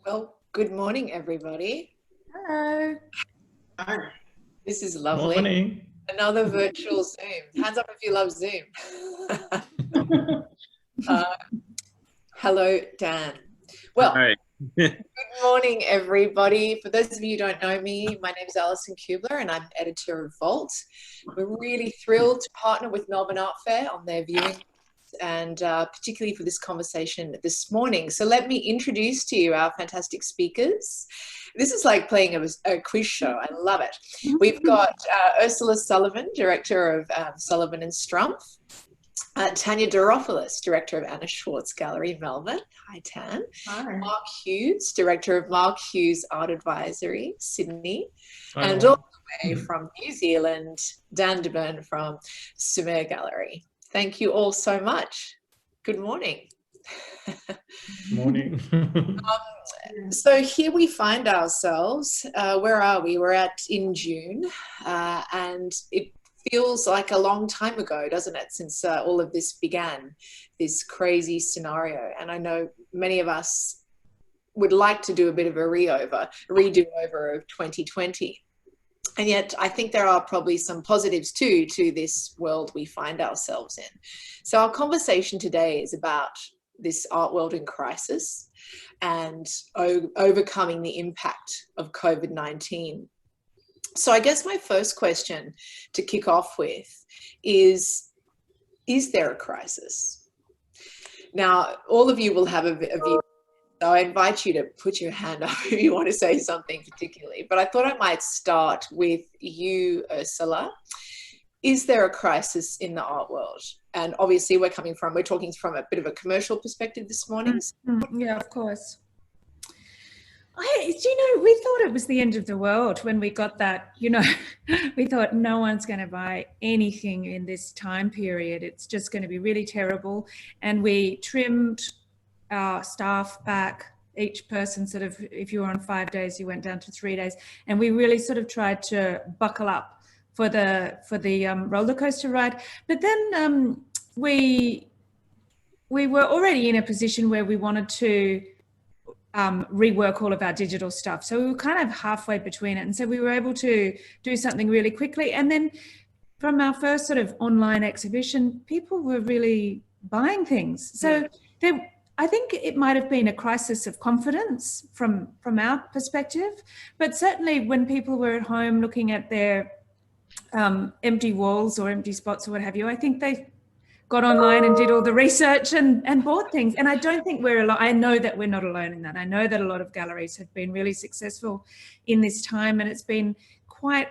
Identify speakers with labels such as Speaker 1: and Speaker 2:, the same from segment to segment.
Speaker 1: Well, good morning, everybody.
Speaker 2: Hello.
Speaker 3: Hi.
Speaker 1: This is lovely.
Speaker 4: Morning.
Speaker 1: Another virtual Zoom. Hands up if you love Zoom. Hello, Dan. Well,
Speaker 3: Hi.
Speaker 1: good morning, everybody. For those of you who don't know me, my name is Alison Kubler and I'm editor of Vault. We're really thrilled to partner with Melbourne Art Fair on their viewing and particularly for this conversation this morning. So let me introduce to you our fantastic speakers. This is like playing a quiz show. I love it. We've got Ursula Sullivan, director of Sullivan+Strumpf. Tania Doropoulos, director of Anna Schwartz Gallery, Melbourne. Hi, Tan.
Speaker 2: Hi.
Speaker 1: Mark Hughes, director of Mark Hughes Art Advisory, Sydney.
Speaker 4: Hi,
Speaker 1: And all the way from New Zealand, Dan de Bern from Sumer Gallery. Thank you all so much. Good morning.
Speaker 4: Morning.
Speaker 1: So here we find ourselves. Where are we? We're in June, and it feels like a long time ago, doesn't it, since all of this began, this crazy scenario. And I know many of us would like to do a bit of a redo over of 2020. And yet I think there are probably some positives too to this world we find ourselves in. So our conversation today is about this art world in crisis and overcoming the impact of COVID-19. So I guess my first question to kick off with is there a crisis? Now, all of you will have a view. So I invite you to put your hand up if you want to say something particularly. But I thought I might start with you, Ursula. Is there a crisis in the art world? And obviously we're talking from a bit of a commercial perspective this morning.
Speaker 2: Yeah, of course. We thought it was the end of the world when we got that, we thought no one's going to buy anything in this time period. It's just going to be really terrible. And we trimmed our staff back, each person sort of, if you were on 5 days, you went down to 3 days. And we really sort of tried to buckle up for the roller coaster ride. But then we were already in a position where we wanted to rework all of our digital stuff. So we were kind of halfway between it. And so we were able to do something really quickly. And then from our first sort of online exhibition, people were really buying things. So I think it might have been a crisis of confidence from our perspective, but certainly when people were at home looking at their empty walls or empty spots or what have you, I think they got online and did all the research and bought things. And I don't think we're alone. I know that we're not alone in that. I know that a lot of galleries have been really successful in this time, and it's been quite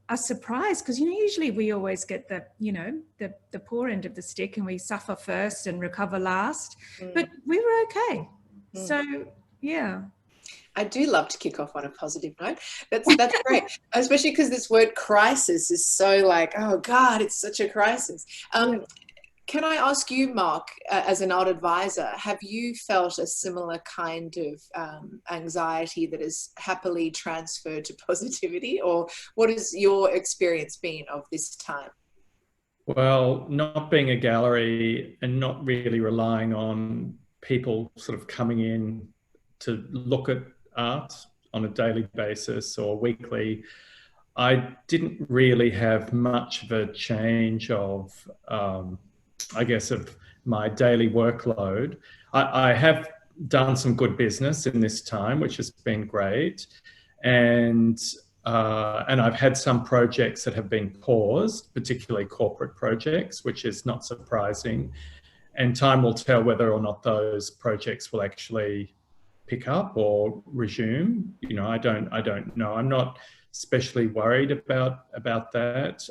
Speaker 2: a surprise because usually we always get the poor end of the stick and we suffer first and recover last, but we were okay. So yeah,
Speaker 1: I do love to kick off on a positive note. That's great, especially because this word crisis is so like, oh God, it's such a crisis. Can I ask you, Mark, as an art advisor, have you felt a similar kind of anxiety that has happily transferred to positivity, or what has your experience been of this time?
Speaker 4: Well, not being a gallery and not really relying on people sort of coming in to look at art on a daily basis or weekly, I didn't really have much of a change of I guess, of my daily workload. I have done some good business in this time, which has been great. And I've had some projects that have been paused, particularly corporate projects, which is not surprising. And time will tell whether or not those projects will actually pick up or resume. I don't know. I'm not especially worried about that.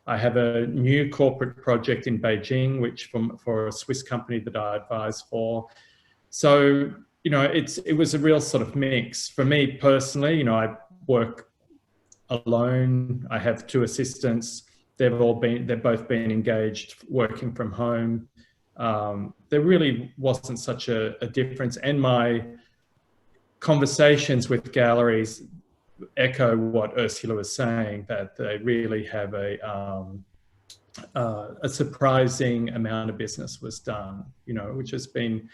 Speaker 4: I have a new corporate project in Beijing, which for a Swiss company that I advise for. So, it was a real sort of mix. For me personally, I work alone. I have 2 assistants. They've both been engaged working from home. There really wasn't such a difference. And my conversations with galleries echo what Ursula was saying, that they really have a surprising amount of business was done, which has been,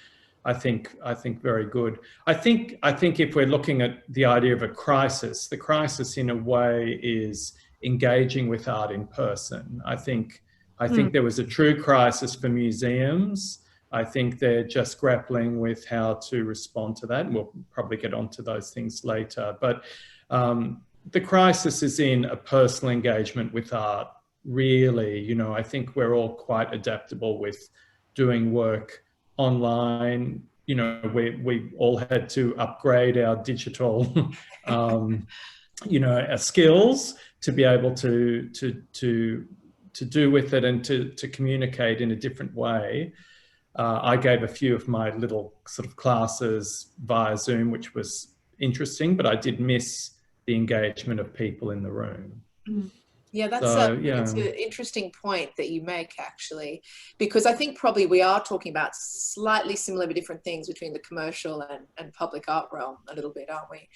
Speaker 4: I think very good. I think if we're looking at the idea of a crisis, the crisis in a way is engaging with art in person. I think there was a true crisis for museums. I think they're just grappling with how to respond to that, and we'll probably get onto those things later. But the crisis is in a personal engagement with art. Really, you know, I think we're all quite adaptable with doing work online. You know, we all had to upgrade our digital, you know, our skills to be able to do with it and to communicate in a different way. I gave a few of my little sort of classes via Zoom, which was interesting, but I did miss the engagement of people in the room.
Speaker 1: Yeah, that's it's an interesting point that you make, actually, because I think probably we are talking about slightly similar but different things between the commercial and public art realm a little bit, aren't we?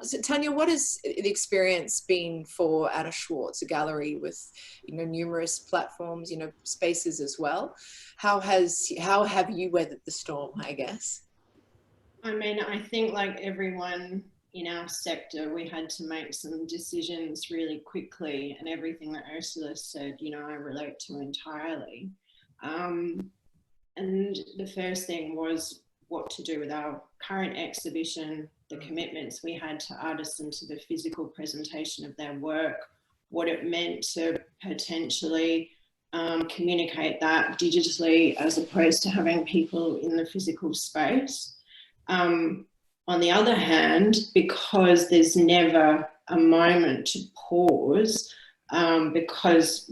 Speaker 1: So Tania, what has the experience been for Anna Schwartz, a gallery with, you know, numerous platforms, you know, spaces as well? How have you weathered the storm, I guess?
Speaker 3: I mean, I think like everyone in our sector, we had to make some decisions really quickly, and everything that Ursula said, you know, I relate to entirely. And the first thing was what to do with our current exhibition, the commitments we had to artists and to the physical presentation of their work, what it meant to potentially communicate that digitally as opposed to having people in the physical space. On the other hand, because there's never a moment to pause, because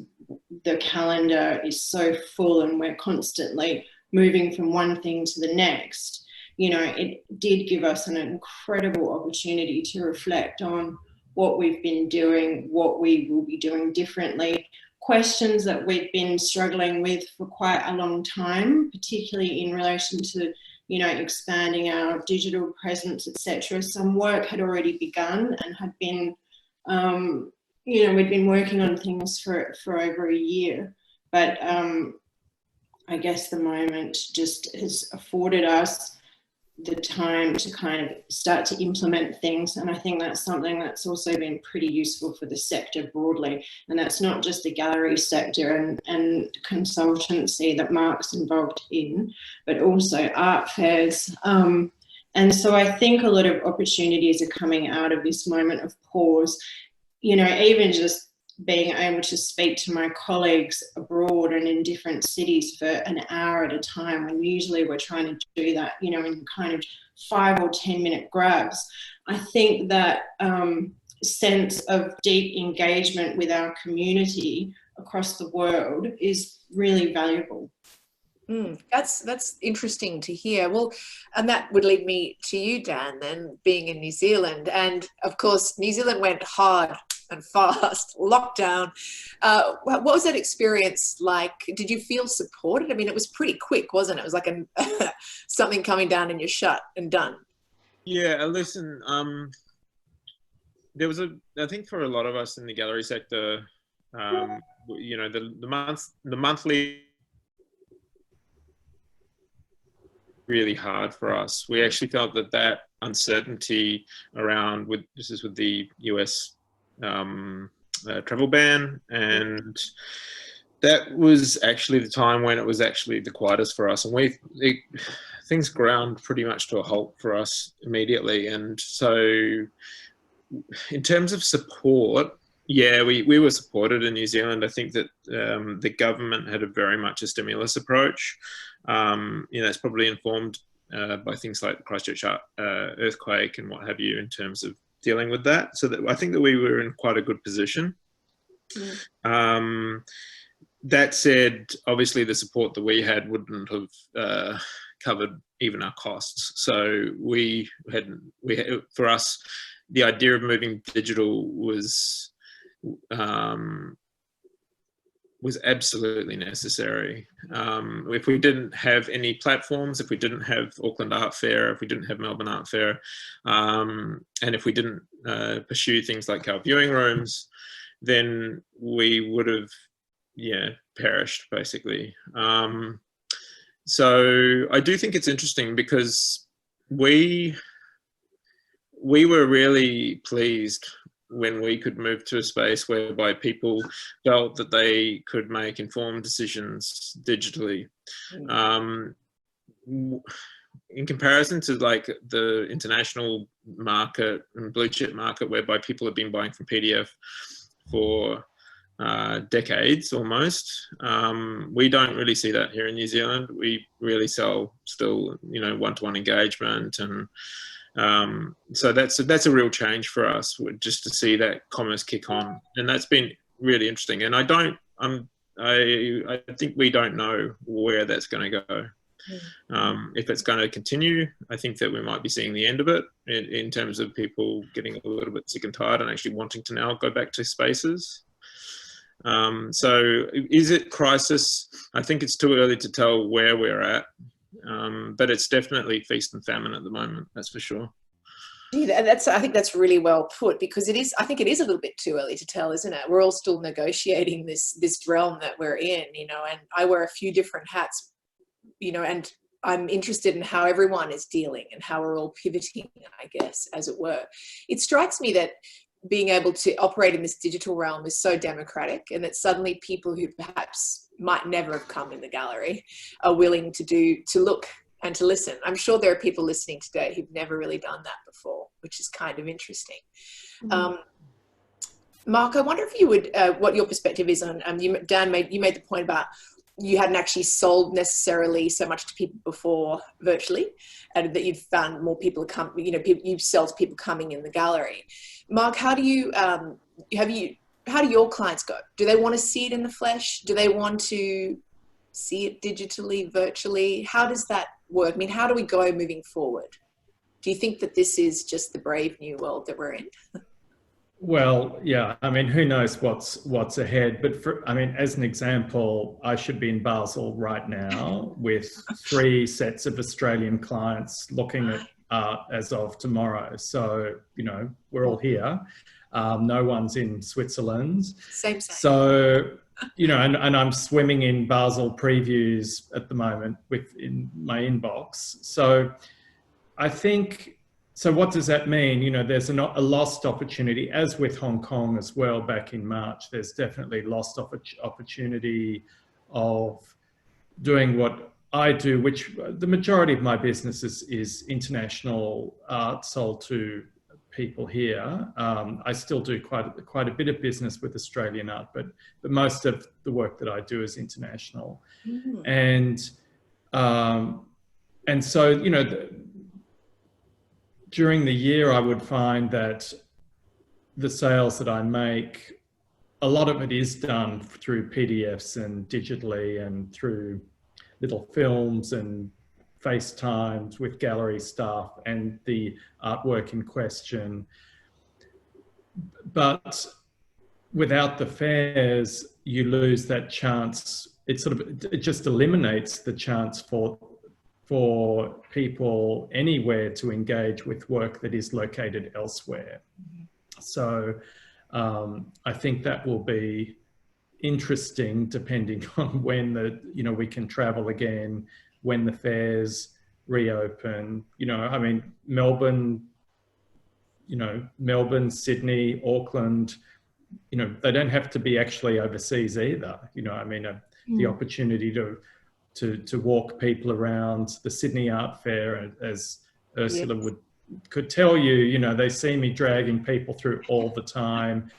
Speaker 3: the calendar is so full and we're constantly moving from one thing to the next, you know, it did give us an incredible opportunity to reflect on what we've been doing, what we will be doing differently, questions that we've been struggling with for quite a long time, particularly in relation to, you know, expanding our digital presence, etc. Some work had already begun and had been, you know, we'd been working on things for over a year. But I guess the moment just has afforded us the time to kind of start to implement things. And I think that's something that's also been pretty useful for the sector broadly. And that's not just the gallery sector and consultancy that Mark's involved in, but also art fairs. And so I think a lot of opportunities are coming out of this moment of pause, you know, even just being able to speak to my colleagues abroad and in different cities for an hour at a time, when usually we're trying to do that, you know, in kind of 5 or 10 minute grabs. I think that sense of deep engagement with our community across the world is really valuable.
Speaker 1: That's interesting to hear. Well, and that would lead me to you, Dan, then, being in New Zealand. And of course, New Zealand went hard and fast, lockdown. What was that experience like? Did you feel supported? I mean, it was pretty quick, wasn't it? It was like something coming down and you're shut and done.
Speaker 5: Yeah, listen, there was I think for a lot of us in the gallery sector, you know, the monthly really hard for us. We actually felt that uncertainty around this is with the US travel ban, and that was actually the time when it was actually the quietest for us, and things ground pretty much to a halt for us immediately. And so in terms of support, yeah, we were supported in New Zealand. I think that the government had a very much a stimulus approach. You know, it's probably informed by things like the Christchurch earthquake and what have you in terms of dealing with that. So that I think that we were in quite a good position. That said, obviously the support that we had wouldn't have covered even our costs. So we had for us, the idea of moving digital was absolutely necessary. If we didn't have any platforms, if we didn't have Auckland Art Fair, if we didn't have Melbourne Art Fair, and if we didn't pursue things like our viewing rooms, then we would have, perished basically. So I do think it's interesting because we were really pleased when we could move to a space whereby people felt that they could make informed decisions digitally. In comparison to like the international market and blue chip market, whereby people have been buying from PDF for decades almost, we don't really see that here in New Zealand. We really sell still, you know, one-to-one engagement, and so that's a real change for us, just to see that commerce kick on, and that's been really interesting. And I think we don't know where that's going to go. If it's going to continue, I think that we might be seeing the end of it in terms of people getting a little bit sick and tired and actually wanting to now go back to spaces. So is it crisis? I think it's too early to tell where we're at, but it's definitely feast and famine at the moment, that's for sure.
Speaker 1: Yeah, I think that's really well put, because I think it is a little bit too early to tell, isn't it? We're all still negotiating this realm that we're in, you know, and I wear a few different hats, you know, and I'm interested in how everyone is dealing and how we're all pivoting, I guess, as it were. It strikes me that being able to operate in this digital realm is so democratic, and that suddenly people who perhaps might never have come in the gallery are willing to look and to listen. I'm sure there are people listening today who've never really done that before, which is kind of interesting. Mark, I wonder if you would, what your perspective is on, Dan you made the point about you hadn't actually sold necessarily so much to people before virtually, and that you'd found more people come, you know, you sell to people coming in the gallery. Mark, how do you, how do your clients go? Do they want to see it in the flesh? Do they want to see it digitally, virtually? How does that work? I mean, how do we go moving forward? Do you think that this is just the brave new world that we're in?
Speaker 4: Well, yeah, I mean, who knows what's ahead, but I mean, as an example, I should be in Basel right now with 3 sets of Australian clients looking at art as of tomorrow. So, you know, we're all here. No one's in Switzerland.
Speaker 1: Same.
Speaker 4: So, you know, and I'm swimming in Basel previews at the moment in my inbox. So I think, so what does that mean? You know, there's a lost opportunity, as with Hong Kong as well back in March. There's definitely lost opportunity of doing what I do, which the majority of my business is international art sold to people here. I still do quite a bit of business with Australian art, but most of the work that I do is international. And so, you know, during the year, I would find that the sales that I make, a lot of it is done through PDFs and digitally and through little films and FaceTimes with gallery staff and the artwork in question. But without the fairs, you lose that chance. It just eliminates the chance for people anywhere to engage with work that is located elsewhere. So I think that will be interesting depending on when we can travel again, when the fairs reopen. You know, I mean, Melbourne, Sydney, Auckland, you know, they don't have to be actually overseas either. You know, I mean, the opportunity to walk people around the Sydney Art Fair, as Ursula could tell you, you know, they see me dragging people through all the time,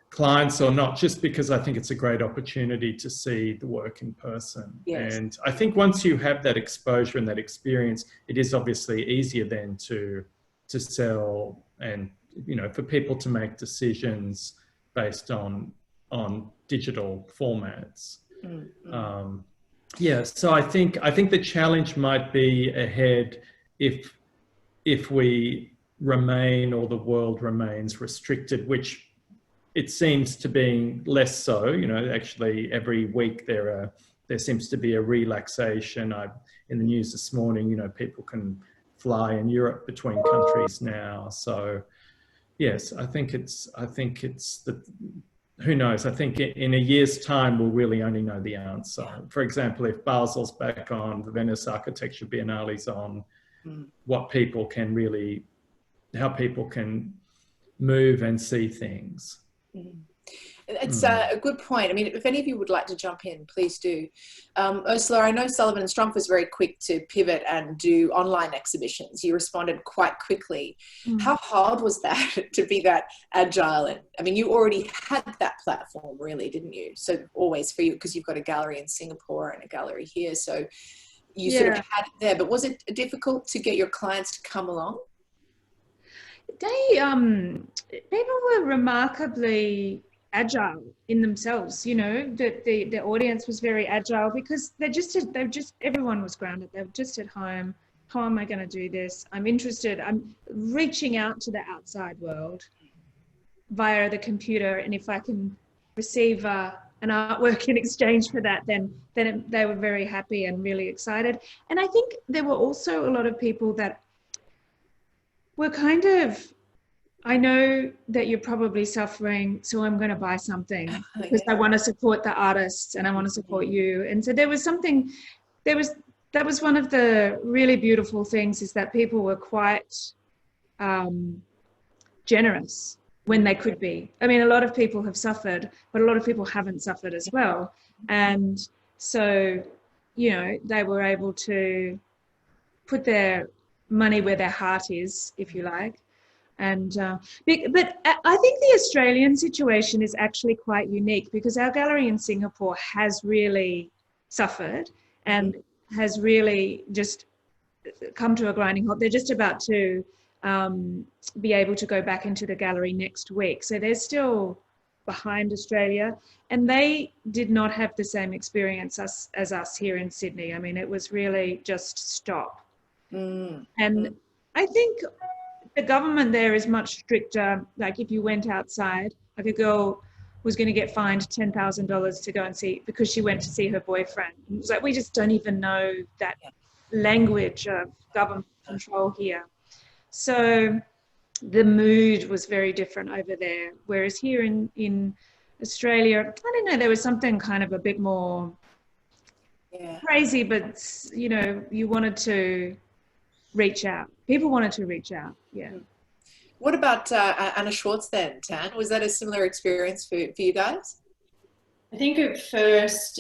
Speaker 4: clients or not, just because I think it's a great opportunity to see the work in person. Yes. And I think once you have that exposure and that experience, it is obviously easier then to sell and, you know, for people to make decisions based on digital formats. Yeah, so I think the challenge might be ahead if we remain, or the world remains restricted, which it seems to be less so. You know, actually every week there seems to be a relaxation. In the news this morning, you know, people can fly in Europe between countries now. So yes, I think it's who knows? I think in a year's time, we'll really only know the answer. For example, if Basel's back on, the Venice Architecture Biennale's on, what people can really, how people can move and see things.
Speaker 1: It's a good point. I mean, if any of you would like to jump in, please do. Ursula, I know Sullivan+Strumpf was very quick to pivot and do online exhibitions. You responded quite quickly. How hard was that to be that agile? And I mean, you already had that platform, really, didn't you? So always for you, because you've got a gallery in Singapore and a gallery here. So you sort of had it there. But was it difficult to get your clients to come along?
Speaker 2: People were remarkably agile in themselves, you know, that the audience was very agile because everyone was grounded. They were just at home. How am I going to do this? I'm interested. I'm reaching out to the outside world via the computer. And if I can receive an artwork in exchange for that, then they were very happy and really excited. And I think there were also a lot of people that were kind of, I know that you're probably suffering, so I'm going to buy something because I want to support the artists and I want to support you. And so there was something, that was one of the really beautiful things, is that people were quite generous when they could be. I mean, a lot of people have suffered, but a lot of people haven't suffered as well. And so, you know, they were able to put their money where their heart is, if you like. And but I think the Australian situation is actually quite unique because our gallery in Singapore has really suffered and has really just come to a grinding halt. They're just about to be able to go back into the gallery next week. So they're still behind Australia, and they did not have the same experience as us here in Sydney. I mean, it was really just stop. And I think the government there is much stricter. Like if you went outside, like a girl was going to get fined $10,000 to go and see, because she went to see her boyfriend. It was like, we just don't even know that language of government control here. So the mood was very different over there. Whereas here in Australia, I don't know, there was something kind of a bit more crazy, but you know, you wanted to reach out. People wanted to reach out. What
Speaker 1: about Anna Schwartz then, Tan? Was that a similar experience for you guys?
Speaker 3: I think at first,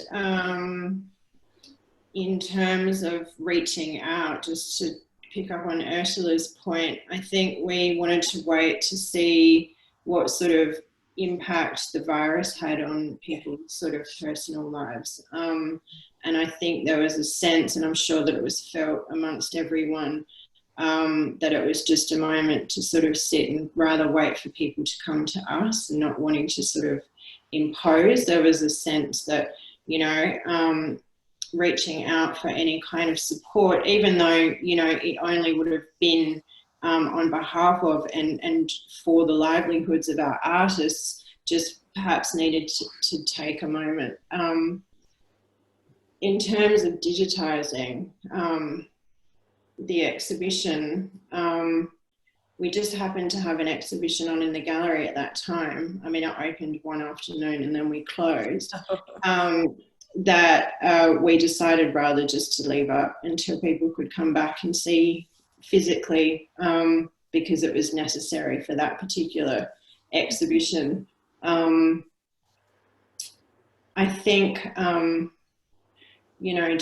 Speaker 3: in terms of reaching out, just to pick up on Ursula's point, I think we wanted to wait to see what sort of impact the virus had on people's sort of personal lives. And I think there was a sense, and I'm sure that it was felt amongst everyone, that it was just a moment to sort of sit and rather wait for people to come to us and not wanting to sort of impose. There was a sense that, you know, reaching out for any kind of support, even though, you know, it only would have been on behalf of and for the livelihoods of our artists, just perhaps needed to take a moment. In terms of digitising the exhibition, we just happened to have an exhibition on in the gallery at that time. I mean, it opened one afternoon and then we closed. That we decided rather just to leave up until people could come back and see physically, because it was necessary for that particular exhibition. I think, you know,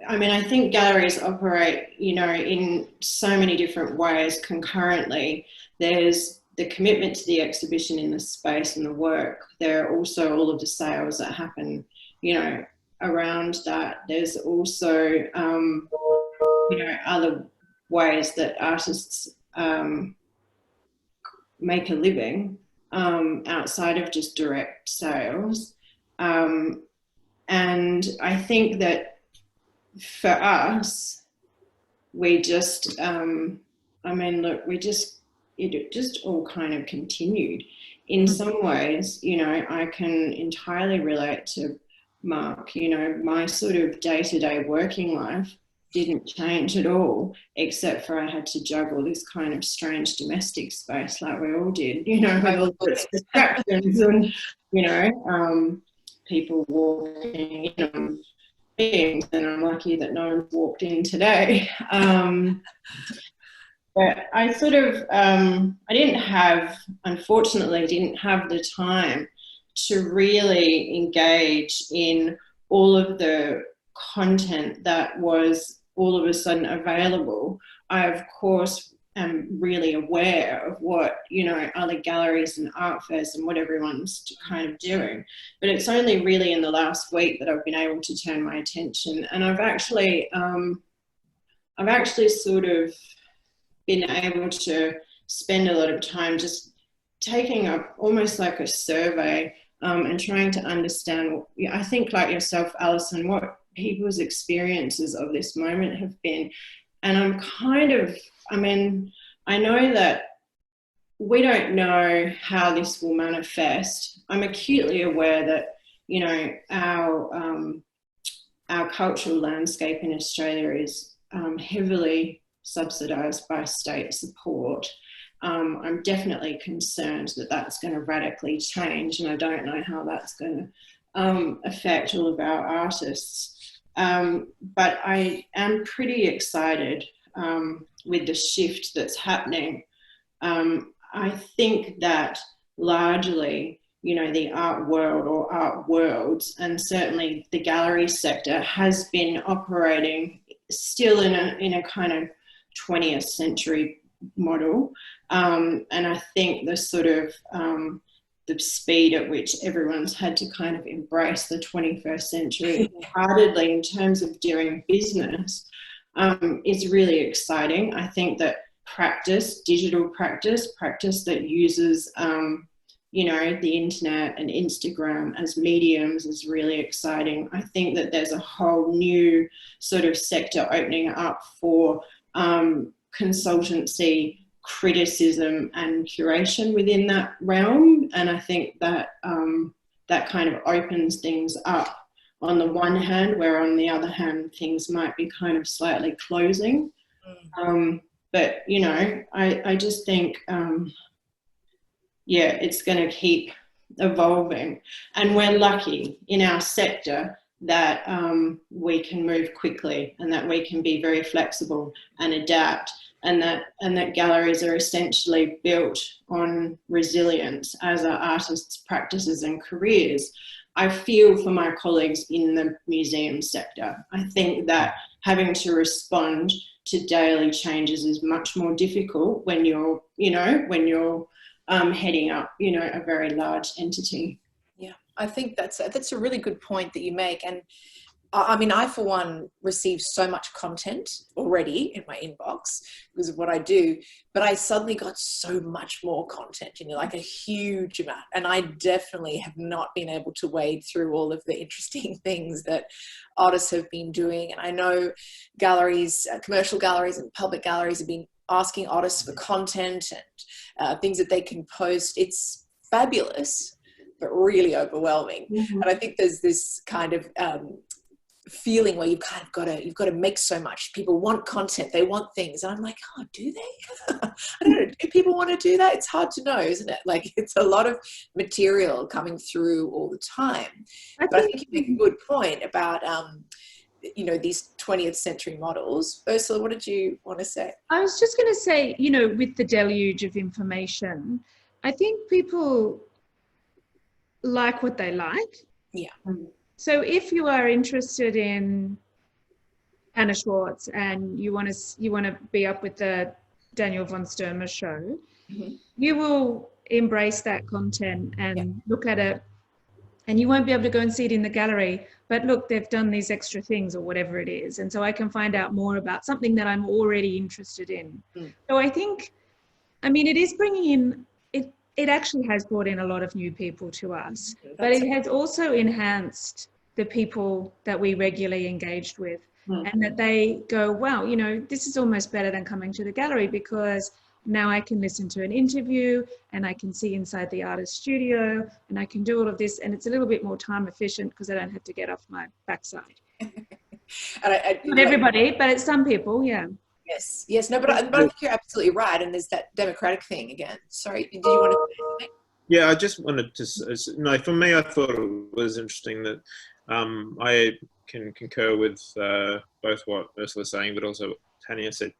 Speaker 3: I think galleries operate, you know, in so many different ways concurrently. There's the commitment to the exhibition in the space and the work. There are also all of the sales that happen, you know, around that. There's also, you know, other ways that artists make a living outside of just direct sales. And I think that for us, we just, I mean, look, it just all kind of continued. In some ways, you know, I can entirely relate to Mark. You know, my sort of day-to-day working life didn't change at all, except for I had to juggle this kind of strange domestic space like we all did, you know, with all sorts of distractions and, you know, people walking in, beings, and I'm lucky that no one walked in today. But I sort of, unfortunately, didn't have the time to really engage in all of the content that was all of a sudden available. I, of course, am really aware of what, you know, other galleries and art fairs and what everyone's kind of doing. But it's only really in the last week that I've been able to turn my attention. And I've actually sort of been able to spend a lot of time just taking up almost like a survey and trying to understand, I think like yourself, Alison, what people's experiences of this moment have been. And I'm kind of, I mean, I know that we don't know how this will manifest. I'm acutely aware that, you know, our cultural landscape in Australia is heavily subsidised by state support. I'm definitely concerned that that's going to radically change, and I don't know how that's going to affect all of our artists. But I am pretty excited with the shift that's happening. I think that largely, you know, the art world or art worlds, and certainly the gallery sector, has been operating still in a kind of 20th century model. And I think the sort of the speed at which everyone's had to kind of embrace the 21st century wholeheartedly in terms of doing business is really exciting. I think that digital practice that uses, you know, the internet and Instagram as mediums is really exciting. I think that there's a whole new sort of sector opening up for consultancy, criticism and curation within that realm. And I think that that kind of opens things up on the one hand, where on the other hand, things might be kind of slightly closing. But, you know, I just think, yeah, it's going to keep evolving. And we're lucky in our sector that we can move quickly and that we can be very flexible and adapt, and that galleries are essentially built on resilience, as are artists' practices and careers. I feel for my colleagues in the museum sector. I think that having to respond to daily changes is much more difficult when you're, you know, heading up, you know, a very large entity.
Speaker 1: Yeah, I think that's a really good point that you make. And I mean, I, for one, receive so much content already in my inbox because of what I do, but I suddenly got so much more content, you know, like a huge amount. And I definitely have not been able to wade through all of the interesting things that artists have been doing. And I know galleries, commercial galleries and public galleries have been asking artists for content and things that they can post. It's fabulous, but really overwhelming. And I think there's this kind of feeling where you've got to make so much. People want content, they want things, and I'm like, oh, do they? I don't know, do people want to do that? It's hard to know, isn't it? Like, it's a lot of material coming through all the time. But I think you make a good point about you know, these 20th century models. Ursula, what did you want to say?
Speaker 2: I was just going to say, you know, with the deluge of information, I think people like what they like.
Speaker 1: Yeah.
Speaker 2: So if you are interested in Anna Schwartz and you want to be up with the Daniel von Sturmer show, you will embrace that content and look at it, and you won't be able to go and see it in the gallery, but look, they've done these extra things or whatever it is, and so I can find out more about something that I'm already interested in. So I think, I mean, it is bringing in, it actually has brought in a lot of new people to us, but it has also enhanced the people that we regularly engaged with, and that they go, wow, you know, this is almost better than coming to the gallery, because now I can listen to an interview and I can see inside the artist studio and I can do all of this, and it's a little bit more time efficient because I don't have to get off my backside.
Speaker 1: And
Speaker 2: Not everybody, but it's some people, yeah.
Speaker 1: Yes, yes, no, but I think you're absolutely right. And there's that democratic thing again. Sorry, did you want to say something?
Speaker 5: Yeah, I just wanted to, no, for me, I thought it was interesting that I can concur with both what Ursula was saying, but also what Tania said.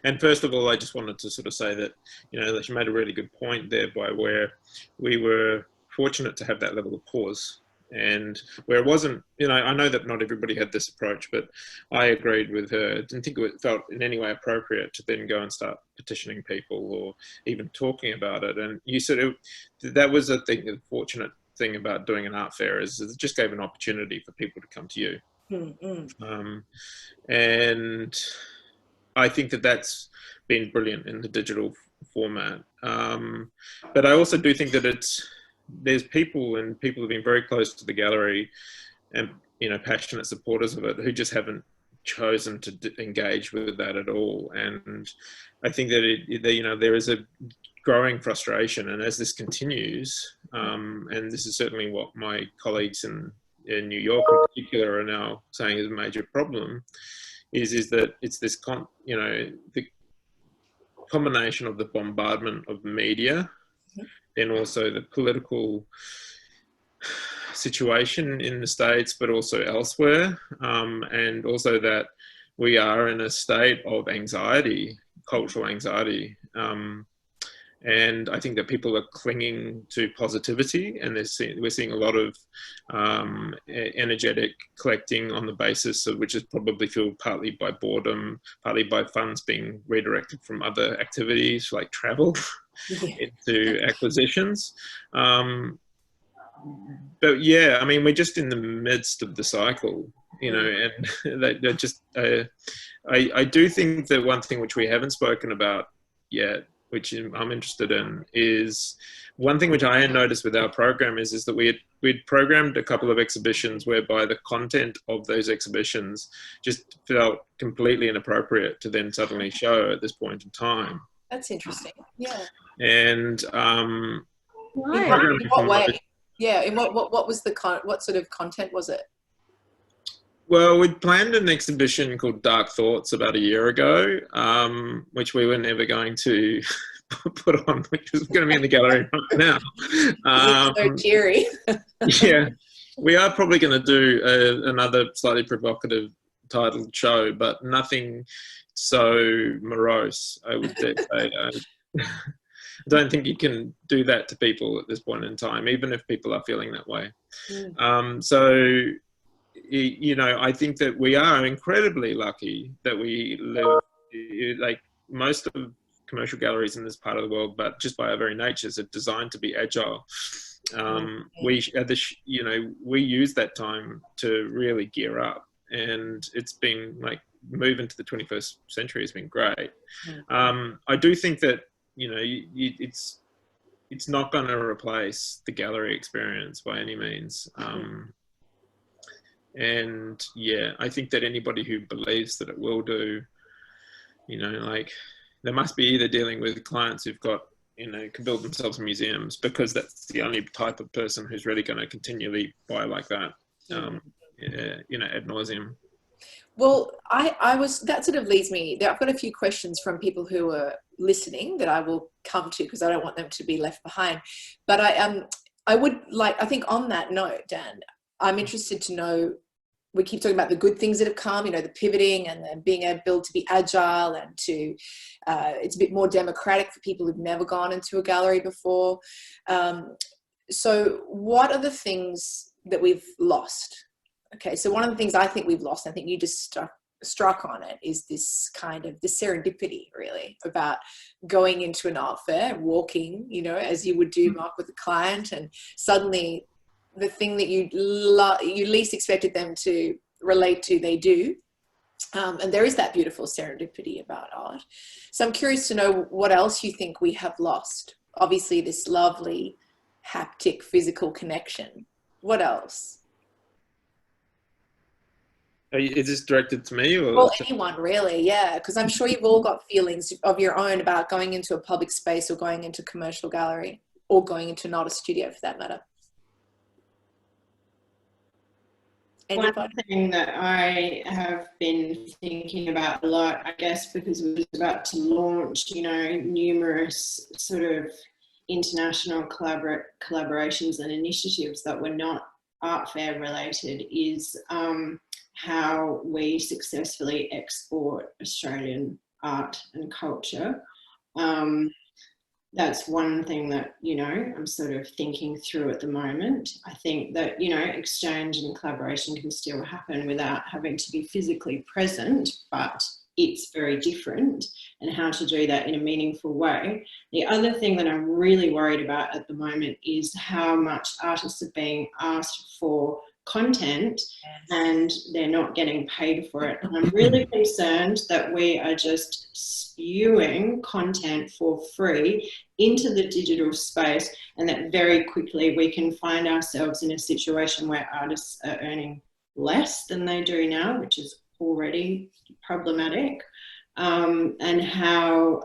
Speaker 5: And first of all, I just wanted to sort of say that, that she made a really good point there by where we were fortunate to have that level of pause. And where it wasn't, I know that not everybody had this approach, but I agreed with her. I didn't think it felt in any way appropriate to then go and start petitioning people or even talking about it. And you sort of, that was the fortunate thing about doing an art fair is it just gave an opportunity for people to come to you.
Speaker 1: Mm-hmm.
Speaker 5: And I think that that's been brilliant in the digital format. But I also do think that there's people have been very close to the gallery and, passionate supporters of it who just haven't chosen to engage with that at all. And I think that, there is a growing frustration. And as this continues, and this is certainly what my colleagues in New York in particular are now saying is a major problem, is that it's this, the combination of the bombardment of media and also the political situation in the States, but also elsewhere. And also that we are in a state of anxiety, cultural anxiety. And I think that people are clinging to positivity, and we're seeing a lot of energetic collecting on the basis of which is probably fueled partly by boredom, partly by funds being redirected from other activities like travel into acquisitions. But yeah, I mean, we're just in the midst of the cycle, and they're just. I do think that one thing which we haven't spoken about yet, which I'm interested in, is one thing which I had noticed with our program is that we'd programmed a couple of exhibitions whereby the content of those exhibitions just felt completely inappropriate to then suddenly show at this point in time.
Speaker 1: That's interesting. Yeah.
Speaker 5: And
Speaker 2: why?
Speaker 1: In what way? Yeah. In what was what sort of content was it?
Speaker 5: Well, we'd planned an exhibition called Dark Thoughts about a year ago, which we were never going to put on, which was going to be in the gallery right now.
Speaker 1: So cheery.
Speaker 5: Yeah, we are probably going to do another slightly provocative titled show, but nothing so morose, I would dare say. I don't think you can do that to people at this point in time, even if people are feeling that way. So, I think that we are incredibly lucky that we live, like most of commercial galleries in this part of the world, but just by our very natures are designed to be agile. We use that time to really gear up, and it's been like move into the 21st century has been great. I do think that it's not going to replace the gallery experience by any means. And yeah, I think that anybody who believes that it will do, they must be either dealing with clients who've got, can build themselves museums, because that's the only type of person who's really going to continually buy like that, ad nauseum.
Speaker 1: Well, that sort of leads me, I've got a few questions from people who are listening that I will come to, because I don't want them to be left behind. But I think on that note, Dan, I'm interested to know, we keep talking about the good things that have come, the pivoting and then being able to be agile and to, it's a bit more democratic for people who've never gone into a gallery before. So what are the things that we've lost? Okay, so one of the things I think we've lost, I think you just struck on it, is this kind of the serendipity, really, about going into an art fair, walking, as you would do, Mark, with a client, and suddenly the thing that you least expected them to relate to, they do. And there is that beautiful serendipity about art. So I'm curious to know what else you think we have lost. Obviously, this lovely haptic physical connection. What else?
Speaker 5: Is this directed to me? Or
Speaker 1: well, anyone really, yeah. Because I'm sure you've all got feelings of your own about going into a public space or going into a commercial gallery or going into not a studio for that matter. Anybody?
Speaker 3: One thing that I have been thinking about a lot, I guess, because we were about to launch, you know, numerous sort of international collaborations and initiatives that were not art fair related, is how we successfully export Australian art and culture. That's one thing that, you know, I'm sort of thinking through at the moment. I think that, you know, exchange and collaboration can still happen without having to be physically present, but it's very different, and how to do that in a meaningful way. The other thing that I'm really worried about at the moment is how much artists are being asked for content and they're not getting paid for it. And I'm really concerned that we are just spewing content for free into the digital space, and that very quickly we can find ourselves in a situation where artists are earning less than they do now, which is already problematic. And how,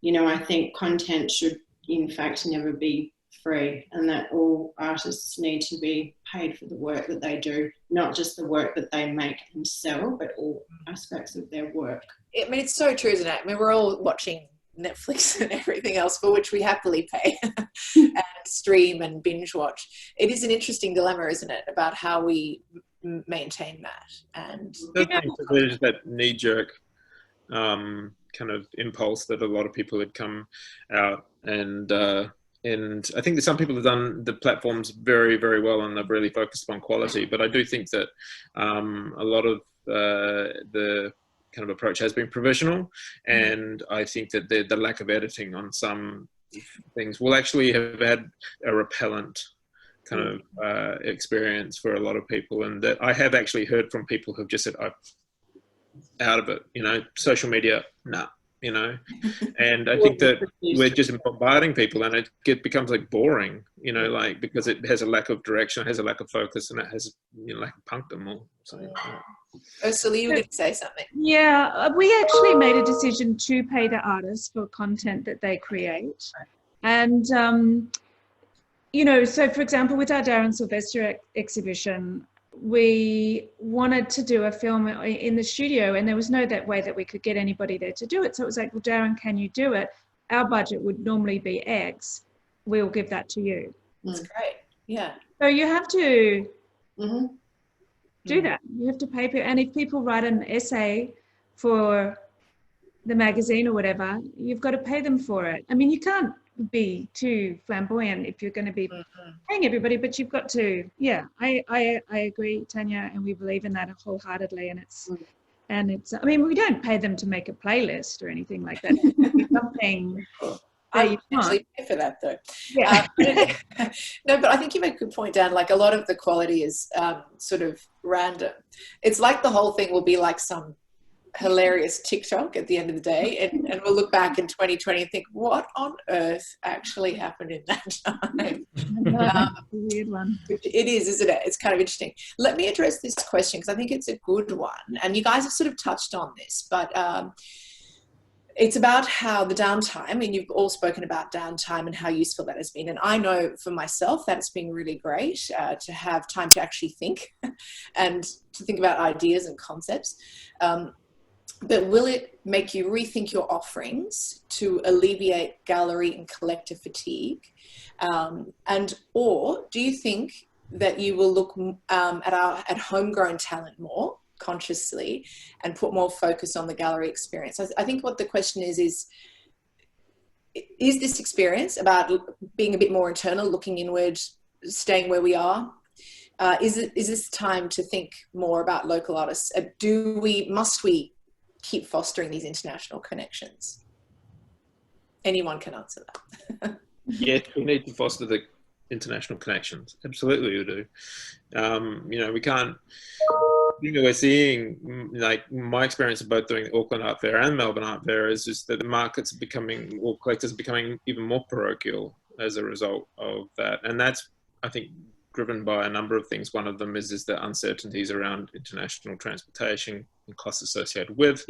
Speaker 3: you know, I think content should in fact never be free, and that all artists need to be paid for the work that they do, not just the work that they make and sell, but all aspects of their work.
Speaker 1: I mean, it's so true, isn't it? I mean, we're all watching Netflix and everything else for which we happily pay and stream and binge watch. It is an interesting dilemma, isn't it, about how we maintain that. And
Speaker 5: there's that knee-jerk kind of impulse that a lot of people had come out, and I think that some people have done the platforms very, very well, and they've really focused on quality. But I do think that a lot of the kind of approach has been provisional, and I think that the lack of editing on some things will actually have had a repellent kind of experience for a lot of people. And that I have actually heard from people who've just said, "I'm out of it," you know, social media, nah. You know, and I think that we're just bombarding people, and it becomes like boring, you know, like, because it has a lack of direction, it has a lack of focus, and it has, you know, lack of punctum or something.
Speaker 1: Ursula, you were going to say something.
Speaker 2: Yeah, we actually made a decision to pay the artists for content that they create. And, you know, so for example, with our Darren Sylvester exhibition, we wanted to do a film in the studio, and there was no way that we could get anybody there to do it. So it was like, well, Darren, can you do it? Our budget would normally be X. We'll give that to you.
Speaker 1: That's great. Yeah.
Speaker 2: So you have to do that. You have to pay people. And if people write an essay for the magazine or whatever, you've got to pay them for it. I mean, you can't be too flamboyant if you're going to be paying everybody, but you've got to, yeah, I agree, Tania, and we believe in that wholeheartedly. And it's I mean, we don't pay them to make a playlist or anything like that. Something
Speaker 1: I actually pay for that though.
Speaker 2: Yeah.
Speaker 1: No, but I think you make a good point, Dan. Like, a lot of the quality is sort of random. It's like the whole thing will be like some hilarious TikTok at the end of the day, and we'll look back in 2020 and think, what on earth actually happened in that time?
Speaker 2: Weird one.
Speaker 1: It is, isn't it? It's kind of interesting. Let me address this question because I think it's a good one, and you guys have sort of touched on this, but it's about how the downtime, I mean, you've all spoken about downtime and how useful that has been. And I know for myself that it's been really great to have time to actually think and to think about ideas and concepts. But will it make you rethink your offerings to alleviate gallery and collector fatigue? Or do you think that you will look at homegrown talent more consciously and put more focus on the gallery experience? I think what the question is this experience about being a bit more internal, looking inward, staying where we are? Is this time to think more about local artists? Must we keep fostering these international connections? Anyone can answer that.
Speaker 5: Yes, we need to foster the international connections. Absolutely, we do. You know, we can't. You know, we're seeing, like, my experience of both doing the Auckland Art Fair and Melbourne Art Fair is just that the markets are becoming, or collectors are becoming even more parochial as a result of that. And that's, I think, driven by a number of things. One of them is the uncertainties around international transportation and costs associated with,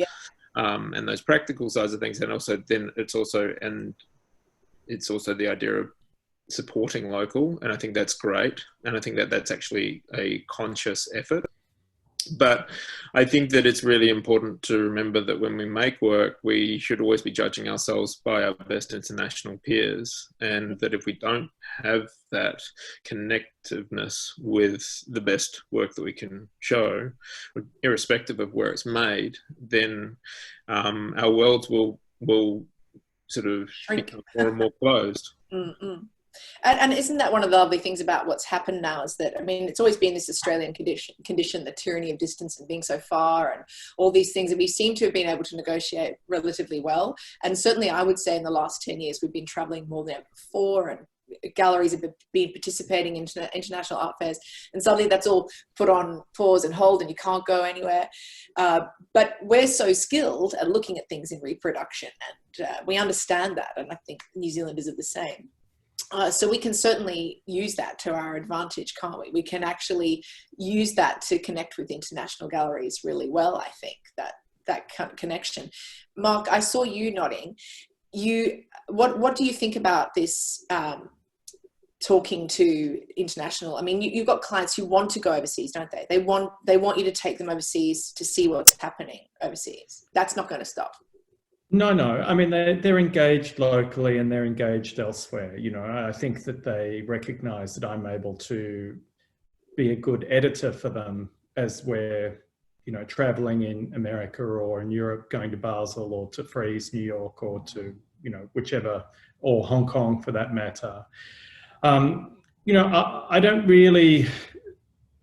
Speaker 5: and those practical sides of things. And also then it's also the idea of supporting local, and I think that's great, and I think that that's actually a conscious effort. But I think that it's really important to remember that when we make work, we should always be judging ourselves by our best international peers, and that if we don't have that connectiveness with the best work that we can show, irrespective of where it's made, then our worlds will sort of become more and more closed.
Speaker 1: Mm-mm. And isn't that one of the lovely things about what's happened now, is that, I mean, it's always been this Australian condition, the tyranny of distance and being so far and all these things, and we seem to have been able to negotiate relatively well. And certainly I would say in the last 10 years, we've been traveling more than ever before, and galleries have been participating in international art fairs, and suddenly that's all put on pause and hold and you can't go anywhere. But we're so skilled at looking at things in reproduction, and we understand that, and I think New Zealanders are the same. So we can certainly use that to our advantage, can't we? We can actually use that to connect with international galleries really well, I think, that connection. Mark, I saw you nodding. What do you think about this talking to international? I mean, you've got clients who want to go overseas, don't they? They want you to take them overseas to see what's happening overseas. That's not going to stop.
Speaker 4: No. I mean, they're engaged locally and they're engaged elsewhere. You know, I think that they recognise that I'm able to be a good editor for them as we're, you know, travelling in America or in Europe, going to Basel or to Frieze, New York, or to, you know, whichever, or Hong Kong for that matter. You know, I don't really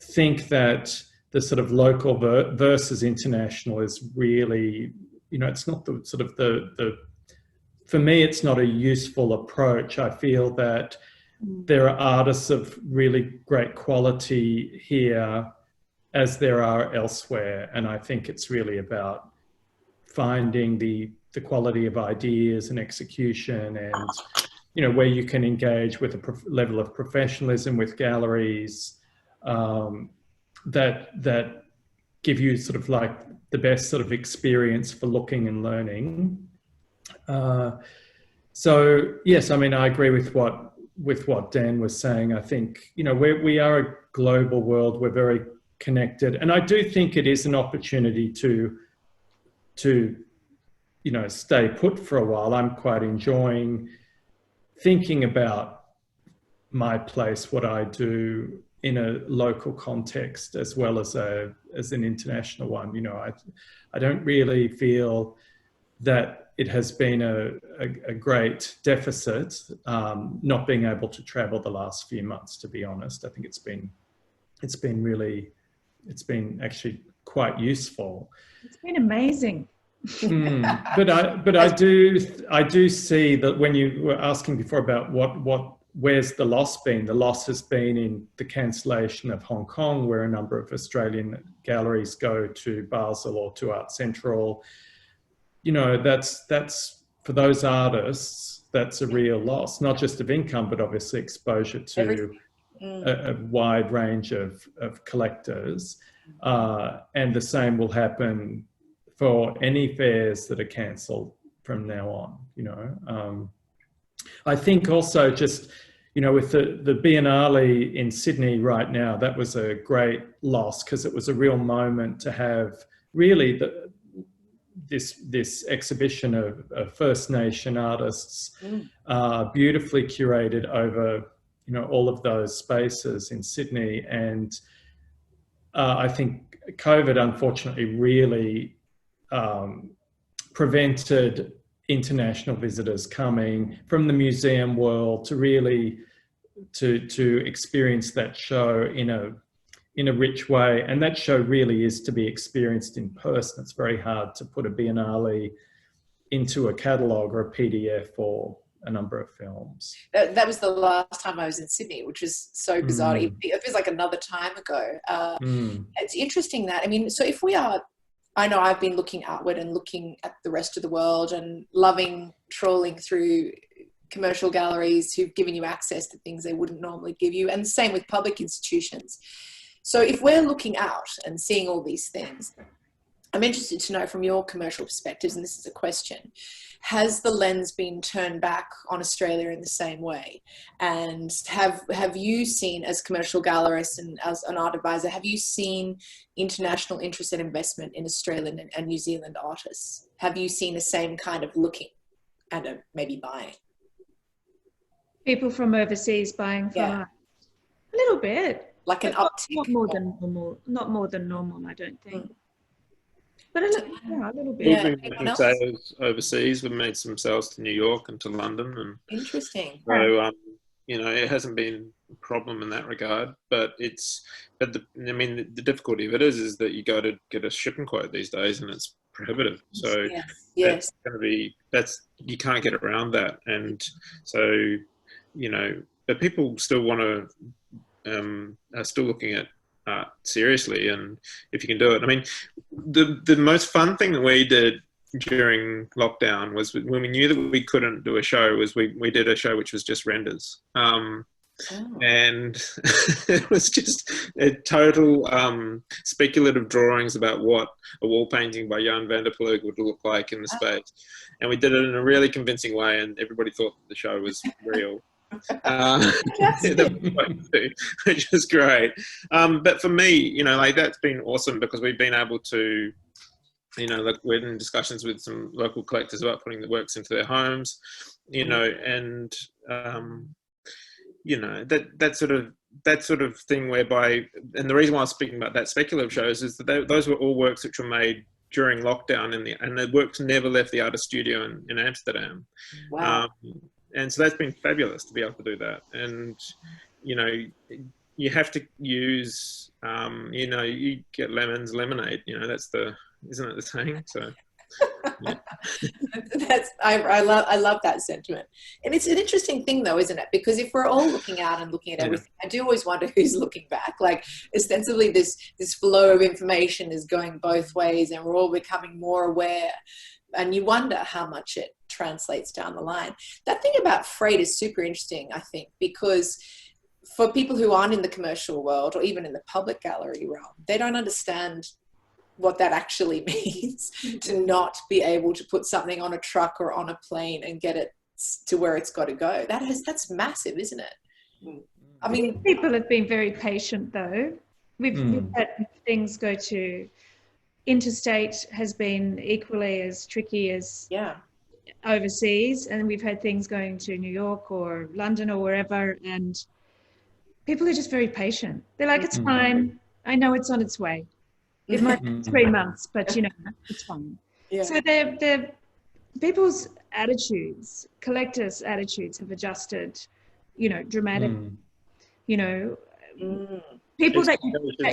Speaker 4: think that the sort of local versus international is really, you know, it's not the sort of for me, it's not a useful approach. I feel that there are artists of really great quality here as there are elsewhere. And I think it's really about finding the quality of ideas and execution, and, you know, where you can engage with a level of professionalism with galleries that give you sort of like the best sort of experience for looking and learning. So yes, I mean, I agree with what Dan was saying. I think, you know, we are a global world. We're very connected, and I do think it is an opportunity to you know, stay put for a while. I'm quite enjoying thinking about my place, what I do in a local context as well as an international one. You know, I don't really feel that it has been a great deficit not being able to travel the last few months, to be honest. I think it's been actually quite useful.
Speaker 2: It's been amazing.
Speaker 4: But I do see that when you were asking before about where's the loss been? The loss has been in the cancellation of Hong Kong, where a number of Australian galleries go to Basel or to Art Central. You know, that's for those artists, that's a real loss, not just of income, but obviously exposure to a wide range of collectors. And the same will happen for any fairs that are cancelled from now on, you know. I think also just, you know, with the Biennale in Sydney right now, that was a great loss because it was a real moment to have really this exhibition of First Nation artists, beautifully curated over, you know, all of those spaces in Sydney. And I think COVID, unfortunately, really prevented international visitors coming from the museum world to really to experience that show in a rich way. And that show really is to be experienced in person. It's very hard to put a Biennale into a catalogue or a PDF or a number of films.
Speaker 1: That was the last time I was in Sydney, which is so bizarre. It feels like another time ago. It's interesting that, I mean, so if we are, I know I've been looking outward and looking at the rest of the world and loving trawling through commercial galleries who've given you access to things they wouldn't normally give you, and same with public institutions. So if we're looking out and seeing all these things, I'm interested to know from your commercial perspectives, and this is a question, has the lens been turned back on Australia in the same way? And have you seen, as commercial gallerist and as an art advisor, have you seen international interest and investment in Australian and New Zealand artists? Have you seen the same kind of looking and maybe buying?
Speaker 2: People from overseas buying from us? A little bit.
Speaker 1: Like an uptick.
Speaker 2: Not more than normal. Not more than normal, I don't think. But a little bit.
Speaker 5: We've been making sales overseas. We've made some sales to New York and to London, and
Speaker 1: interesting.
Speaker 5: So you know, it hasn't been a problem in that regard. But the difficulty of it is that you go to get a shipping quote these days, and it's prohibitive. So
Speaker 1: yes.
Speaker 5: that's going to be you can't get around that, and so but people still want to are still looking at art seriously, and if you can do it. I mean, the most fun thing that we did during lockdown was when we knew that we couldn't do a show, was we did a show which was just renders. And it was just a total speculative drawings about what a wall painting by Jan van der Ploeg would look like in the space. And we did it in a really convincing way, and everybody thought the show was real. Which is great. But for me, that's been awesome, because we've been able to, we're in discussions with some local collectors about putting the works into their homes, and that sort of thing whereby, and the reason why I was speaking about that speculative shows is that those were all works which were made during lockdown, and the works never left the artist studio in Amsterdam.
Speaker 1: Wow.
Speaker 5: And so that's been fabulous to be able to do that. And, you have to use, you get lemons, lemonade, isn't it the saying? So, yeah.
Speaker 1: I love that sentiment. And it's an interesting thing though, isn't it? Because if we're all looking out and looking at everything, I do always wonder who's looking back. Like, ostensibly this flow of information is going both ways, and we're all becoming more aware. And you wonder how much it translates down the line. That thing about freight is super interesting, I think, because for people who aren't in the commercial world or even in the public gallery realm, they don't understand what that actually means to not be able to put something on a truck or on a plane and get it to where it's got to go. That's massive, isn't it? I mean,
Speaker 2: people have been very patient though. We've had things go to interstate, has been equally as tricky as overseas, and we've had things going to New York or London or wherever, and people are just very patient. They're like, it's fine, I know it's on its way. It might be 3 months, but it's fine. So they're people's attitudes, collectors' attitudes have adjusted, dramatically. People that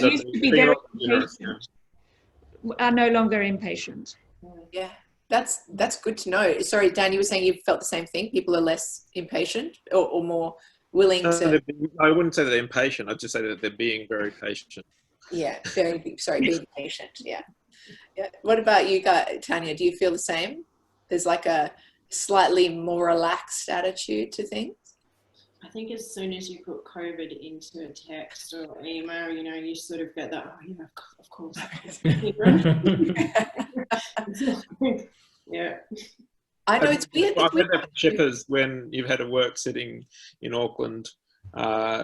Speaker 2: used to be very impatient are no longer impatient.
Speaker 1: Yeah, that's good to know. Sorry, Dan, you were saying you felt the same thing? People are less impatient or more willing to...
Speaker 5: I wouldn't say that they're impatient. I'd just say that they're being very patient.
Speaker 1: Yeah, being patient. Yeah. What about you guys, Tania? Do you feel the same? There's like a slightly more relaxed attitude to things?
Speaker 3: I think as soon as you put COVID into a text or email, you sort of get that, of course. Yeah.
Speaker 1: I know it's weird.
Speaker 5: I've had that from shippers when you've had a work sitting in Auckland,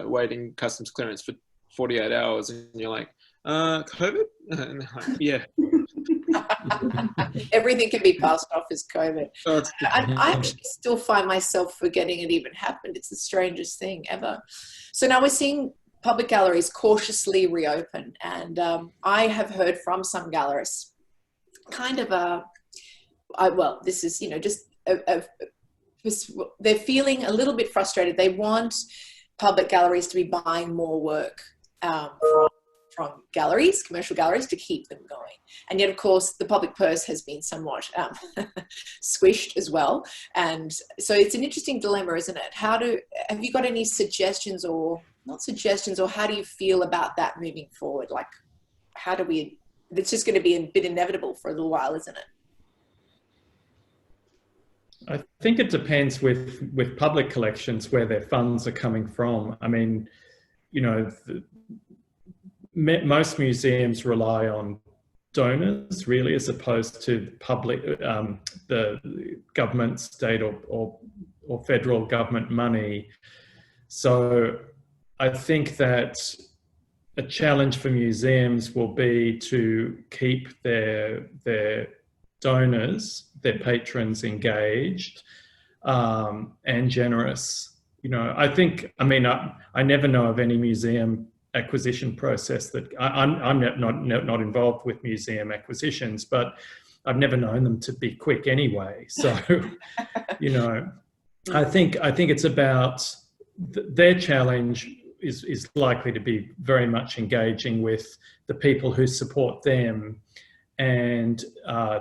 Speaker 5: waiting customs clearance for 48 hours, and you're like, COVID? And they're like, yeah.
Speaker 1: Everything can be passed off as COVID. I actually still find myself forgetting it even happened. It's the strangest thing ever. So now we're seeing public galleries cautiously reopen, and I have heard from some gallerists kind of this is they're feeling a little bit frustrated. They want public galleries to be buying more work from galleries, commercial galleries, to keep them going. And yet, of course, the public purse has been somewhat squished as well. And so it's an interesting dilemma, isn't it? Have you got any suggestions, or not suggestions, or how do you feel about that moving forward? Like, it's just going to be a bit inevitable for a little while, isn't it?
Speaker 4: I think it depends with public collections where their funds are coming from. I mean, most museums rely on donors, really, as opposed to public, the government, state or federal government money. So I think that a challenge for museums will be to keep their donors, their patrons engaged and generous. You know, I mean, I never know of any museum acquisition process that I'm not involved with museum acquisitions, but I've never known them to be quick anyway. So, you know, I think it's about their challenge is likely to be very much engaging with the people who support them, and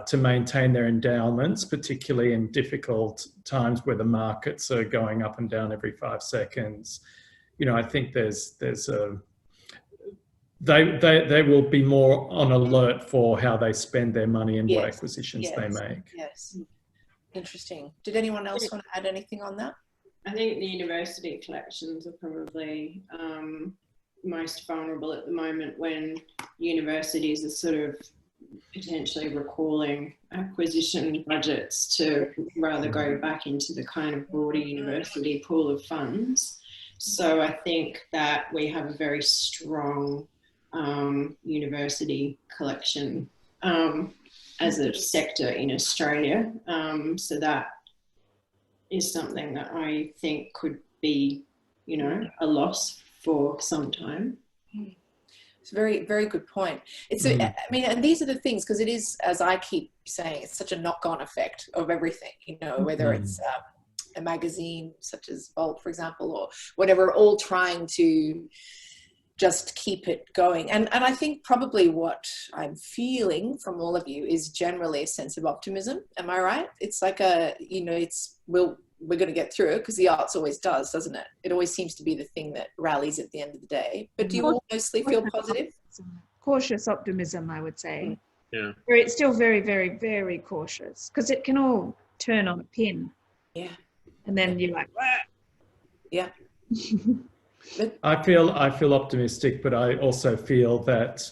Speaker 4: to maintain their endowments, particularly in difficult times where the markets are going up and down every 5 seconds. You know, I think they will be more on alert for how they spend their money and what acquisitions they make.
Speaker 1: Yes. Interesting. Did anyone else want to add anything on that?
Speaker 3: I think the university collections are probably most vulnerable at the moment, when universities are sort of potentially recalling acquisition budgets to rather go back into the kind of broader university pool of funds. So I think that we have a very strong university collection as a sector in Australia. So that is something that I think could be, you know, a loss for some time.
Speaker 1: It's a very, very good point. I mean, and these are the things, because it is, as I keep saying, it's such a knock-on effect of everything, you know, whether it's a magazine such as Bolt, for example, or whatever, all trying to just keep it going. And I think probably what I'm feeling from all of you is generally a sense of optimism. Am I right? It's like you know, we're going to get through it, because the arts always does, doesn't it? It always seems to be the thing that rallies at the end of the day. But do you all mostly feel positive?
Speaker 2: Cautious optimism, I would say.
Speaker 5: Yeah.
Speaker 2: It's still very, very, very cautious, because it can all turn on a pin.
Speaker 1: Yeah.
Speaker 2: And then you're like, wah!
Speaker 1: Yeah.
Speaker 4: I feel optimistic, but I also feel that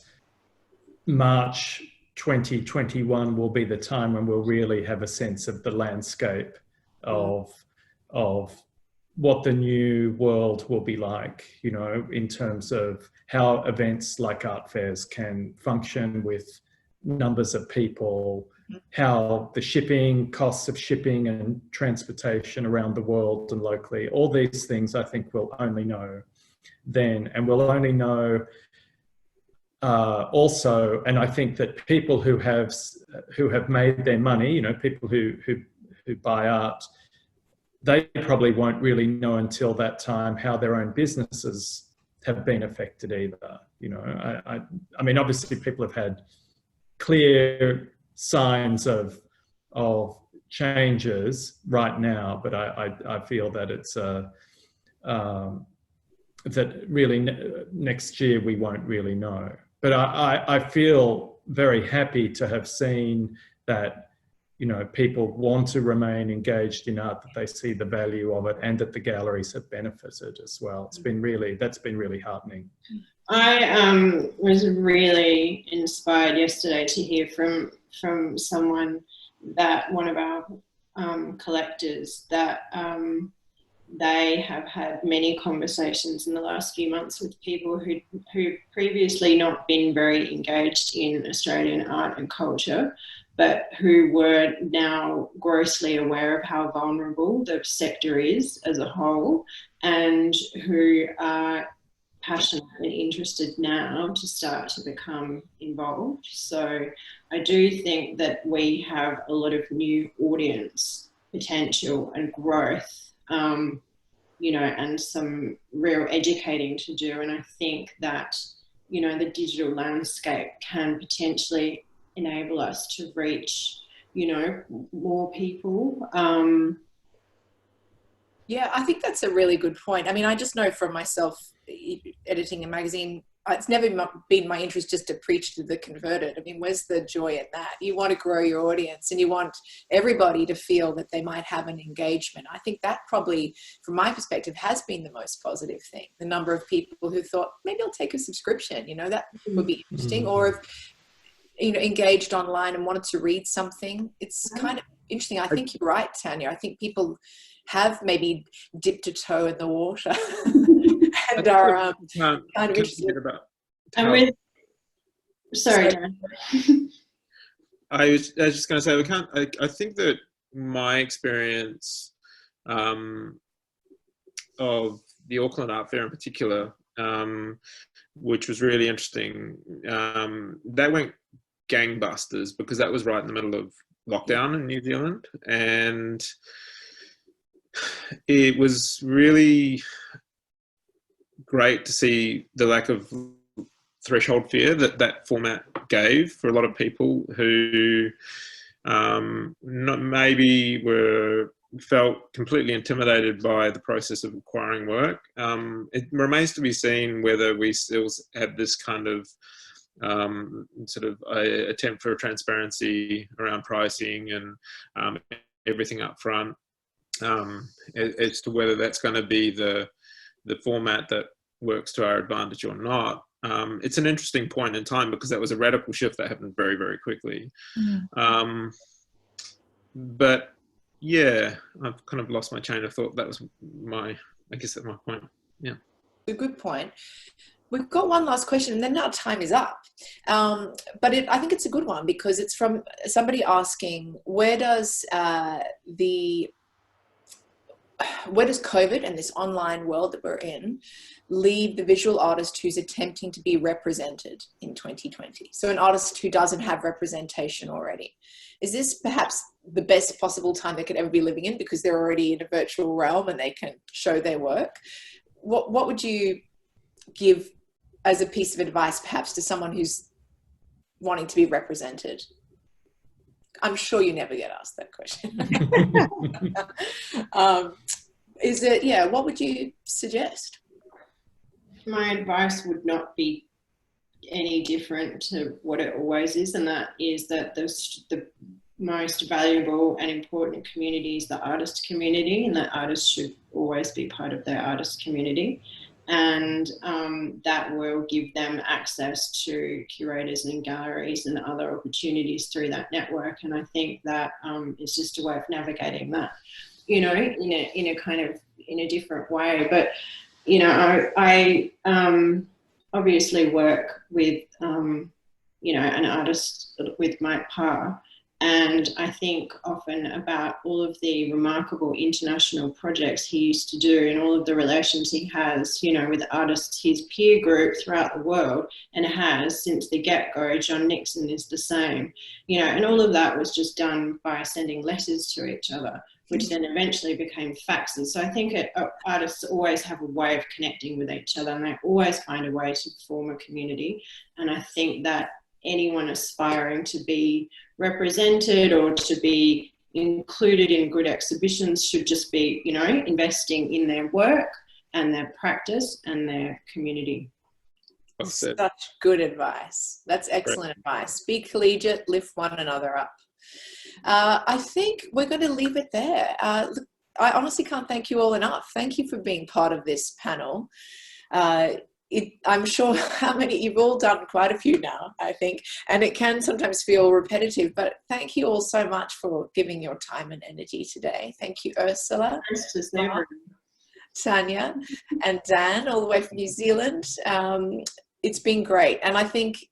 Speaker 4: March 2021 will be the time when we'll really have a sense of the landscape of what the new world will be like, you know, in terms of how events like art fairs can function with numbers of people, how the costs of shipping and transportation around the world and locally, all these things I think we'll only know then. And we'll only know also, and I think that people who have made their money, you know, people who buy art, they probably won't really know until that time how their own businesses have been affected either. You know, I mean, obviously people have had clear signs of changes right now, but I feel that it's that really next year we won't really know. But I feel very happy to have seen that, you know, people want to remain engaged in art, that they see the value of it, and that the galleries have benefited as well. That's been really heartening.
Speaker 3: I was really inspired yesterday to hear from someone, that one of our collectors, that they have had many conversations in the last few months with people who previously not been very engaged in Australian art and culture, but who were now grossly aware of how vulnerable the sector is as a whole, and who are passionate and interested now to start to become involved. So I do think that we have a lot of new audience potential and growth, you know, and some real educating to do. And I think that, you know, the digital landscape can potentially enable us to reach, you know, more people.
Speaker 1: Yeah, I think that's a really good point. I mean, I just know from myself editing a magazine, it's never been my interest just to preach to the converted. I mean, where's the joy in that? You want to grow your audience, and you want everybody to feel that they might have an engagement. I think that probably, from my perspective, has been the most positive thing. The number of people who thought, maybe I'll take a subscription, you know, that would be interesting. Or engaged online and wanted to read something, it's kind of interesting. I think you're right, Tania. I think people have maybe dipped a toe in the water and are kind of interested
Speaker 5: about.
Speaker 3: Sorry, Dan.
Speaker 5: I was just going to say, I think that my experience of the Auckland Art Fair in particular, which was really interesting, that went gangbusters because that was right in the middle of lockdown in New Zealand, and it was really great to see the lack of threshold fear that format gave for a lot of people who maybe felt completely intimidated by the process of acquiring work. It remains to be seen whether we still have this kind of sort of attempt for transparency around pricing and everything up front, as to whether that's going to be the format that works to our advantage or not. It's an interesting point in time because that was a radical shift that happened very, very quickly. But yeah, I've kind of lost my chain of thought. That was my point. Yeah.
Speaker 1: A good point. We've got one last question and then our time is up. But I think it's a good one because it's from somebody asking, where does COVID and this online world that we're in leave the visual artist who's attempting to be represented in 2020? So an artist who doesn't have representation already. Is this perhaps the best possible time they could ever be living in because they're already in a virtual realm and they can show their work? What would you give as a piece of advice perhaps to someone who's wanting to be represented? I'm sure you never get asked that question. What would you suggest?
Speaker 3: My advice would not be any different to what it always is, and that is that the most valuable and important community is the artist community, and that artists should always be part of their artist community. And that will give them access to curators and galleries and other opportunities through that network. And I think that it's just a way of navigating that, in a different way. But I obviously work with an artist with Mike Parr. And I think often about all of the remarkable international projects he used to do and all of the relations he has, with artists, his peer group throughout the world, and has since the get-go. John Nixon is the same, and all of that was just done by sending letters to each other, which then eventually became faxes. So I think artists always have a way of connecting with each other, and they always find a way to form a community. And I think that anyone aspiring to be represented or to be included in good exhibitions should just be, investing in their work and their practice and their community.
Speaker 1: Such good advice. That's excellent advice. Be collegiate, lift one another up. I think we're going to leave it there. Look, I honestly can't thank you all enough. Thank you for being part of this panel. I'm sure you've all done quite a few now, I think, and it can sometimes feel repetitive, but thank you all so much for giving your time and energy today. Thank you, Ursula, Tania, and Dan, all the way from New Zealand. It's been great, and I think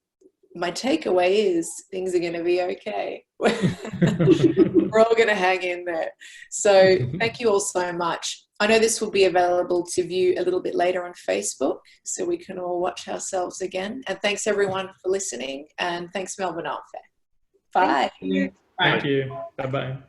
Speaker 1: my takeaway is things are going to be okay. We're all going to hang in there. So thank you all so much. I know this will be available to view a little bit later on Facebook, so we can all watch ourselves again. And thanks everyone for listening, and thanks Melbourne Art Fair. Bye.
Speaker 4: Thank you. Bye-bye.